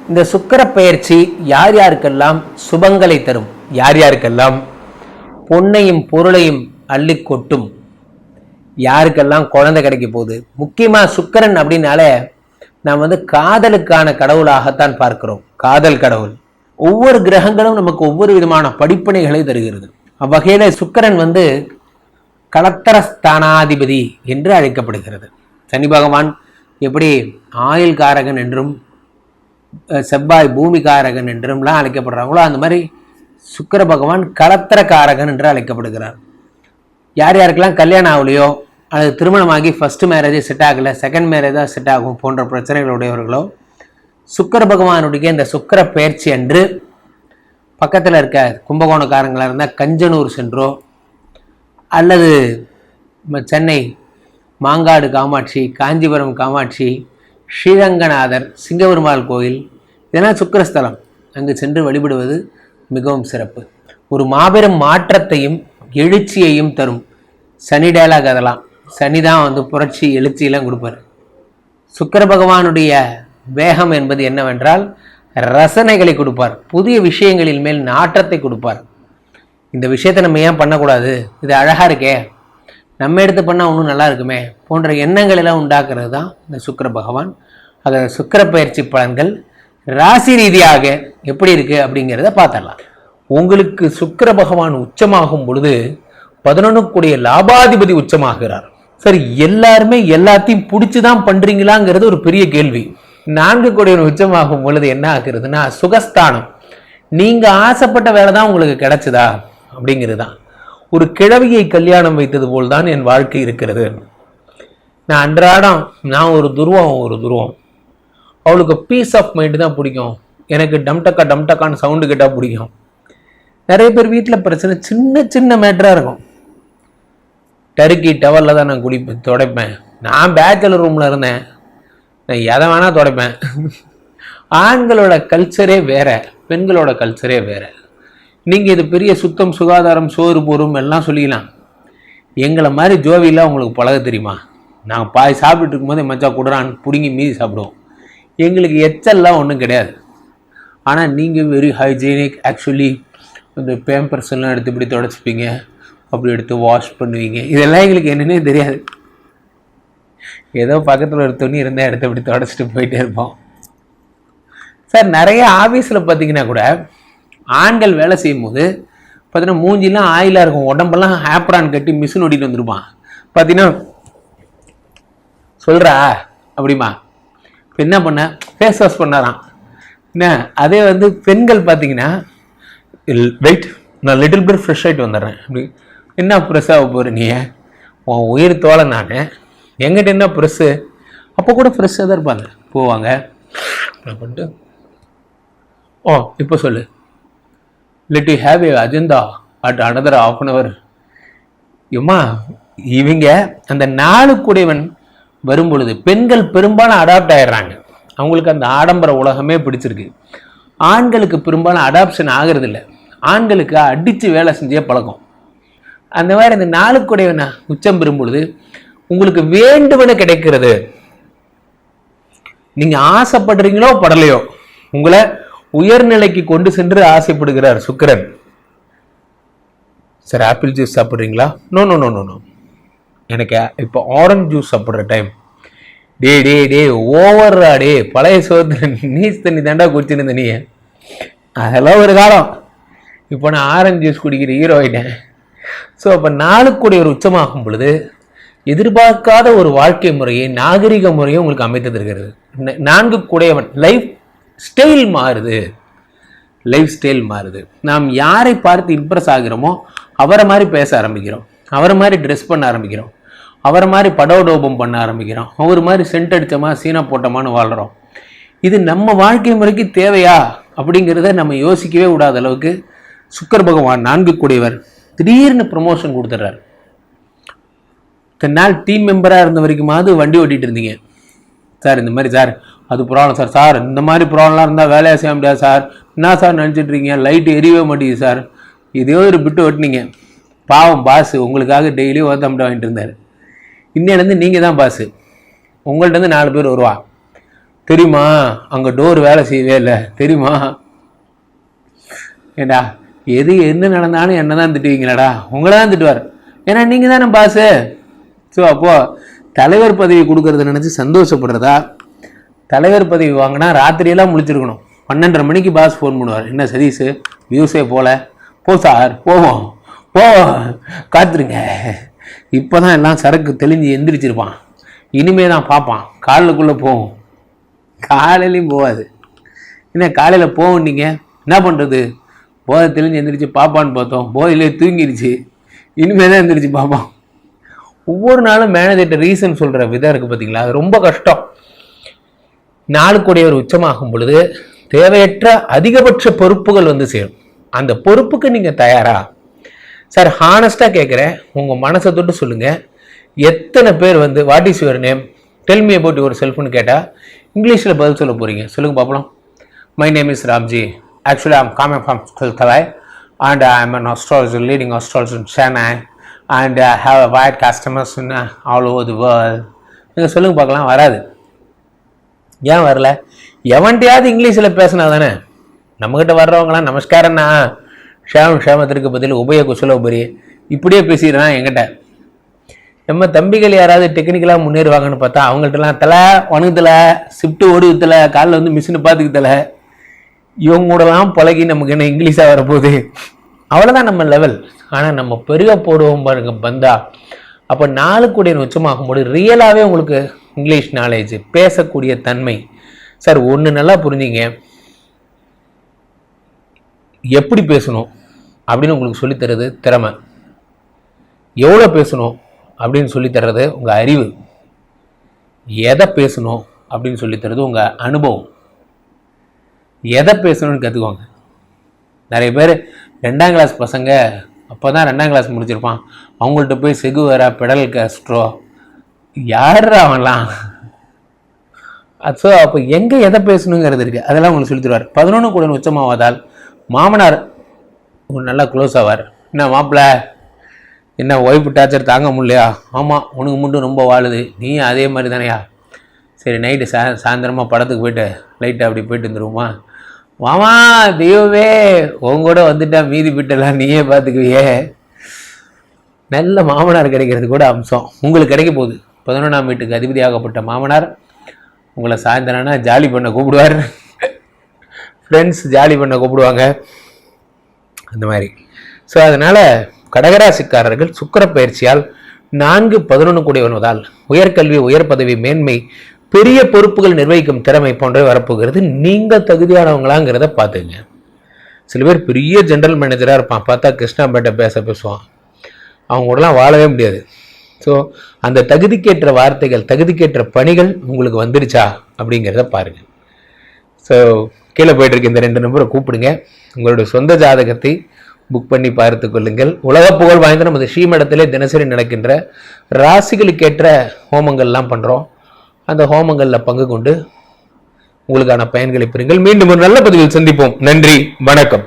இந்த சுக்கிர பெயர்ச்சி யார் யாருக்கெல்லாம் சுபங்களை தரும், யார் யாருக்கெல்லாம் பொன்னையும் பொருளையும் அள்ளி கொட்டும், யாருக்கெல்லாம் குழந்தை கிடைக்க போகுது. முக்கியமாக சுக்கிரன் அப்படின்னாலே நாம் காதலுக்கான கடவுளாகத்தான் பார்க்கிறோம். காதல் கடவுள். ஒவ்வொரு கிரகங்களும் நமக்கு ஒவ்வொரு விதமான படிப்பினைகளை தருகிறது. அவ்வகையில் சுக்கிரன் களத்திரஸ்தானாதிபதி என்று அழைக்கப்படுகிறது. சனி பகவான் எப்படி ஆயுள் காரகன் என்றும் செவ்வாய் பூமி காரகன் என்றும்லாம் அழைக்கப்படுறாங்களோ, அந்த மாதிரி சுக்கிர பகவான் களத்திர காரகன் என்று அழைக்கப்படுகிறார். யார் யாருக்கெல்லாம் கல்யாணம் ஆகலையோ, அது திருமணமாகி ஃபர்ஸ்ட் மேரேஜ் செட் ஆகலை, செகண்ட் மேரேஜ் தான் செட் ஆகும் போன்ற பிரச்சனைகளுடையவர்களோ, சுக்கிர பகவானுடைய இந்த சுக்கிர பெயர்ச்சி அன்று பக்கத்தில் இருக்க கும்பகோணக்காரங்களாக இருந்தால் கஞ்சனூர் சென்றோ, அல்லது சென்னை மாங்காடு காமாட்சி, காஞ்சிபுரம் காமாட்சி, ஸ்ரீரங்கநாதர், சிங்கபெருமாள் கோயில், இதெல்லாம் சுக்கிரஸ்தலம், அங்கு சென்று வழிபடுவது மிகவும் சிறப்பு. ஒரு மாபெரும் மாற்றத்தையும் எழுச்சியையும் தரும். சனி டயலாக் அதெல்லாம். சனி தான் புரட்சி எழுச்சியெல்லாம் கொடுப்பார். சுக்கிர பகவானுடைய வேகம் என்பது என்னவென்றால் ரசனைகளை கொடுப்பார், புதிய விஷயங்களின் மேல் நாற்றத்தை கொடுப்பார். இந்த விஷயத்தை நம்ம ஏன் பண்ணக்கூடாது, இது அழகாக இருக்கே, நம்ம எடுத்து பண்ணால் ஒன்றும் நல்லா இருக்குமே போன்ற எண்ணங்கள் எல்லாம் உண்டாக்குறது தான் இந்த சுக்கிர பகவான். அது சுக்கிர பயிற்சி பலன்கள் ராசி ரீதியாக எப்படி இருக்குது அப்படிங்கிறத பார்த்துடலாம். உங்களுக்கு சுக்கிர பகவான் உச்சமாகும் பொழுது 11 கூடிய லாபாதிபதி உச்சமாகிறார். சரி, எல்லாருமே எல்லாத்தையும் பிடிச்சி தான் பண்ணுறீங்களாங்கிறது ஒரு பெரிய கேள்வி. 4 கூடிய உச்சமாகும் பொழுது என்ன ஆகுறதுன்னா சுகஸ்தானம். நீங்கள் ஆசைப்பட்ட வேலை தான் உங்களுக்கு கிடைச்சதா அப்படிங்கிறது தான். ஒரு கிழவியை கல்யாணம் வைத்தது போல் தான் என் வாழ்க்கை இருக்கிறது. நான் அன்றாடம் ஒரு துருவம், அவளுக்கு பீஸ் ஆஃப் மைண்டு தான் பிடிக்கும், எனக்கு டம்டக்கான்னு சவுண்டு கேட்டால் பிடிக்கும். நிறைய பேர் வீட்டில் பிரச்சனை சின்ன சின்ன மேட்டராக இருக்கும். டர்க்கி டவலில் தான் நான் துடைப்பேன். நான் பேச்சுலர் ரூமில் இருந்தேன், நான் எதை வேணால் துடைப்பேன். ஆண்களோட கல்ச்சரே வேற, பெண்களோட கல்ச்சரே வேற. நீங்கள் இது பெரிய சுத்தம் சுகாதாரம் சோறு போரும் எல்லாம் சொல்லிக்கலாம். எங்களை மாதிரி ஜோவிலாம் உங்களுக்கு பழக தெரியுமா? நாங்கள் பாய் சாப்பிட்டுட்டு இருக்கும்போது மச்சா கொடுறான்னு பிடுங்கி மீதி சாப்பிடுவோம். எங்களுக்கு எச்சல்லாம் ஒன்றும் கிடையாது. ஆனால் நீங்கள் வெரி ஹைஜீனிக். ஆக்சுவலி இந்த பேம்பர்ஸ் எல்லாம் எடுத்து இப்படி தொடச்சிப்பீங்க, அப்படி எடுத்து வாஷ் பண்ணுவீங்க. இதெல்லாம் எங்களுக்கு என்னன்னே தெரியாது. ஏதோ பக்கத்தில் ஒரு துணி இருந்தால் எடுத்து இப்படி தொடச்சிட்டு போயிட்டே இருப்போம். சார், நிறைய ஆஃபீஸில் பார்த்தீங்கன்னா கூட ஆண்கள் வேலை செய்யும் போது பார்த்தீங்கன்னா மூஞ்சிலாம் ஆயிலாக இருக்கும், உடம்பெல்லாம் ஹேப்ரான் கட்டி மிஷின் ஓட்டிட்டு வந்துருப்பான். பார்த்தீங்கன்னா சொல்கிறா அப்படிமா இப்போ என்ன பண்ண ஃபேஸ் வாஷ் பண்ணாராம் என்ன. அதே பெண்கள் பார்த்தீங்கன்னா வெயிட், நான் லிட்டில் பிட் ஃப்ரெஷ் ஆகிட்டு வந்துடுறேன். அப்படி என்ன ப்ரெஸ் ஆக போகிற நீ, உன் உயிர் தோலை நான், எங்கிட்ட என்ன ப்ரெஸ்ஸு, அப்போ கூட ஃப்ரெஷ்ஷாக தான் இருப்பாங்க. போவாங்க பண்ணிட்டு, ஓ இப்போ சொல்லு, let you have A agenda at another ½ an hour. ஏம்மா, இவங்க அந்த நாளுக்குடையவன் வரும் பொழுது பெண்கள் பெரும்பாலும் அடாப்ட் ஆயிடுறாங்க. அவங்களுக்கு அந்த ஆடம்பர உலகமே பிடிச்சிருக்கு. ஆண்களுக்கு பெரும்பாலும் அடாப்ஷன் ஆகிறது இல்லை. ஆண்களுக்கு அடித்து வேலை செஞ்சே பழக்கம். அந்த மாதிரி அந்த நாளுக்குடையவன் உச்சம் பெறும் பொழுது உங்களுக்கு வேண்டுமென கிடைக்கிறது. நீங்கள் ஆசைப்படுறீங்களோ படலையோ உங்களை உயர்நிலைக்கு கொண்டு சென்று ஆசைப்படுகிறார் சுக்கிரன். சார், ஆப்பிள் ஜூஸ் சாப்பிட்றீங்களா? No no no no no, எனக்கு இப்போ ஆரஞ்ச் ஜூஸ் சாப்பிட்ற டைம். டே ஓவர்ரா, பழைய சோதனை நீஸ் தண்ணி தாண்டா குடிச்சுன்னு நீ. அதெல்லாம் ஒரு காலம். இப்போ நான் ஆரஞ்சு ஜூஸ் குடிக்கிற ஹீரோ ஆகிட்டேன். ஸோ அப்போ நாளுக்குடைய ஒரு உச்சமாகும் பொழுது எதிர்பார்க்காத ஒரு வாழ்க்கை முறையை, நாகரிக முறையை உங்களுக்கு அமைத்து தருகிறது. 4 கூடையவன் லைஃப் ஸ்டைல் மாறுது. லைஃப் ஸ்டைல் மாறுது. நாம் யாரை பார்த்து இம்ப்ரெஸ் ஆகிறோமோ அவரை மாதிரி பேச ஆரம்பிக்கிறோம், அவரை மாதிரி ட்ரெஸ் பண்ண ஆரம்பிக்கிறோம், அவரை மாதிரி படோடோபம் பண்ண ஆரம்பிக்கிறோம், அவர் மாதிரி சென்ட் அடித்தோமா சீனா போட்டோமான்னு வாழ்கிறோம். இது நம்ம வாழ்க்கை முறைக்கு தேவையா அப்படிங்கிறத நம்ம யோசிக்கவே விடாத அளவுக்கு சுக்கிர பகவான் 4 கூடையவர் திடீர்னு ப்ரமோஷன் கொடுத்துட்றாரு. நாள் டீம் மெம்பராக இருந்த வரைக்குமாவது வண்டி ஓட்டிகிட்டு இருந்தீங்க. சார் இந்த மாதிரி சார் அது ப்ராப்ளம் சார், சார் இந்த மாதிரி ப்ராப்ளம்லாம் இருந்தால் வேலையாக செய்ய முடியாது சார், என்ன சார் நினச்சிட்ருக்கீங்க, லைட்டு எரியவே மாட்டேங்குது சார், இதே ஒரு பிட்டு ஓட்டினீங்க. பாவம் பாஸ் உங்களுக்காக டெய்லியும் வாங்கிட்டு இருந்தார். இன்னிலேருந்து நீங்கள் தான் பாஸு. உங்கள்கிட்ட 4 பேர் வருவா. தெரியுமா, அங்கே டோர் வேலை செய்யவே இல்லை தெரியுமா. ஏண்டா எது என்ன நடந்தாலும் என்ன தான் திட்டுவீங்களாடா, உங்களை தான் திட்டுவார், ஏன்னா நீங்கள் தானே பாஸு. ஸோ அப்போது தலைவர் பதவி கொடுக்கறத நினச்சி சந்தோஷப்படுறதா, தலைவர் பதவி வாங்கினா ராத்திரியெல்லாம் முழிச்சிருக்கணும், 12:30 மணிக்கு பாஸ் ஃபோன் பண்ணுவார், என்ன சதீஷு வியூஸே போல, போ சார் போவோம் காத்துருங்க, இப்போ தான் எல்லாம் சரக்கு தெளிஞ்சு எந்திரிச்சிருப்பான், இனிமே தான் பார்ப்பான், காலைக்குள்ளே போவோம். காலையிலையும் போகாது, என்ன காலையில் போவோம், நீங்கள் என்ன பண்ணுறது, போதை தெளிஞ்சு எந்திரிச்சு பாப்பான்னு பார்த்தோம், போதையிலே தூங்கிடுச்சு, இனிமேல் தான் எந்திரிச்சு பார்ப்போம். ஒவ்வொரு நாளும் மேனேஜர்கிட்ட ரீசன் சொல்கிற விதம் இருக்குது பார்த்தீங்களா, அது ரொம்ப கஷ்டம். நாளுக்குடையவர் உச்சமாகும் பொழுது தேவையற்ற அதிகபட்ச பொறுப்புகள் வந்து சேரும். அந்த பொறுப்புக்கு நீங்கள் தயாரா சார்? ஹானஸ்டாக கேட்குறேன், உங்கள் மனசை தொட்டு சொல்லுங்கள், எத்தனை பேர் வந்து what is your name, tell me about your செல்ஃப்னு கேட்டால் இங்கிலீஷில் பதில் சொல்ல போகிறீங்க? சொல்லுங்கள் பார்ப்போம். My name is Ramji, actually I'm coming from Kolkata and I'm an astrologer, leading astrologer in Chennai and I have a wide customers in all over the world. நீங்கள் சொல்லுங்க பார்க்கலாம். வராது. ஏன் வரல? எவன்ட்டையாவது இங்கிலீஷில் பேசினா தானே. நம்மக்கிட்ட வர்றவங்களாம் நமஸ்காரண்ணா, ஷேமத்திற்கு பதில் உபய குசல உபரி இப்படியே பேசிடுறான் என்கிட்ட. நம்ம தம்பிகள் யாராவது டெக்னிக்கலாக முன்னேறுவாங்கன்னு பார்த்தா அவங்கள்ட்டலாம் தலை வணக்கத்தில் ஷிஃப்ட்டு ஓடுவதில் காலில் வந்து மிஷினை பார்த்துக்கிட்டல, இவங்க கூடலாம் பழகி நமக்கு என்ன இங்கிலீஷாக வரப்போகுது, அவ்வளோதான் நம்ம லெவல். ஆனால் நம்ம பெருக போடுவோம் பாருங்க பந்தா. அப்போ நாளுக்குடைய உச்சமாகும்போது ரியலாகவே உங்களுக்கு இங்கிலீஷ் நாலேஜ், பேசக்கூடிய தன்மை. சார் ஒன்று நல்லா புரிஞ்சிங்க, எப்படி பேசணும் அப்படின்னு உங்களுக்கு சொல்லித்தரது திறமை, எவ்வளோ பேசணும் அப்படின்னு சொல்லித்தர்றது உங்கள் அறிவு, எதை பேசணும் அப்படின்னு சொல்லித்தரது உங்கள் அனுபவம். எதை பேசணும்னு கற்றுக்குவாங்க. நிறைய பேர் 2ஆம் கிளாஸ் பசங்க, அப்போ தான் 2ஆம் கிளாஸ் முடிச்சிருப்பான், அவங்கள்ட்ட போய் செகுவேரா பெடல் காஸ்ட்ரோ யார் அவன்லாம். ஸோ அப்போ எங்கே எதை பேசணுங்கிறது இருக்குது, அதெல்லாம் உங்களுக்கு சொல்லி தருவார். 11 கூட உச்சமாவதால் மாமனார் உங்களுக்கு நல்லா க்ளோஸ் ஆவார். என்ன மாப்பிள்ள, என்ன ஒய்ஃபு டார்ச்சர் தாங்க முடியலையா? ஆமாம், உனக்கு மட்டும் ரொம்ப வாழுது, நீ அதே மாதிரி தானையா? சரி நைட்டு சாயந்தரமாக படத்துக்கு போய்ட்டு லைட்டாக அப்படி போயிட்டு வந்துடுவோமா? வாமா தெய்வமே, உங்கூட வந்துட்டா மீதி பிட்டெல்லாம் நீயே பார்த்துக்குவியே. நல்ல மாமனார் கிடைக்கிறது கூட அம்சம் உங்களுக்கு கிடைக்க போகுது. 11ஆம் வீட்டுக்கு அதிபதியாகப்பட்ட மாமனார் உங்களை சாயந்தரம்னா ஜாலி பண்ண கூப்பிடுவார், ஃப்ரெண்ட்ஸ் ஜாலி பண்ண கூப்பிடுவாங்க, அந்த மாதிரி. ஸோ அதனால் கடகராசிக்காரர்கள் சுக்கிர பயிற்சியால் 4-11 கூடிய வருவதால் உயர்கல்வி, உயர் பதவி, மேன்மை, பெரிய பொறுப்புகள் நிர்வகிக்கும் திறமை போன்றவை வரப்போகிறது. நீங்கள் தகுதியானவங்களாங்கிறத பார்த்துங்க. சில பேர் பெரிய ஜென்ரல் மேனேஜராக இருப்பான், பார்த்தா கிருஷ்ணாபேட்டை பேசுவான், அவங்க கூடலாம் வாழவே முடியாது. ஸோ அந்த தகுதிக்கேற்ற வார்த்தைகள், தகுதிக்கேற்ற பணிகள் உங்களுக்கு வந்துடுச்சா அப்படிங்கிறத பாருங்கள். ஸோ கீழே போய்ட்டுருக்கு இந்த 2 நம்பரை கூப்பிடுங்க, உங்களுடைய சொந்த ஜாதகத்தை புக் பண்ணி பார்த்து கொள்ளுங்கள். உலக புகழ் வாய்ந்த நமது ஸ்ரீமடத்திலே தினசரி நடக்கின்ற ராசிகளுக்கேற்ற ஹோமங்கள்லாம் பண்ணுறோம். அந்த ஹோமங்களில் பங்கு கொண்டு உங்களுக்கான பயன்களை பெறுங்கள். மீண்டும் ஒரு நல்ல பதிவில் சந்திப்போம். நன்றி, வணக்கம்.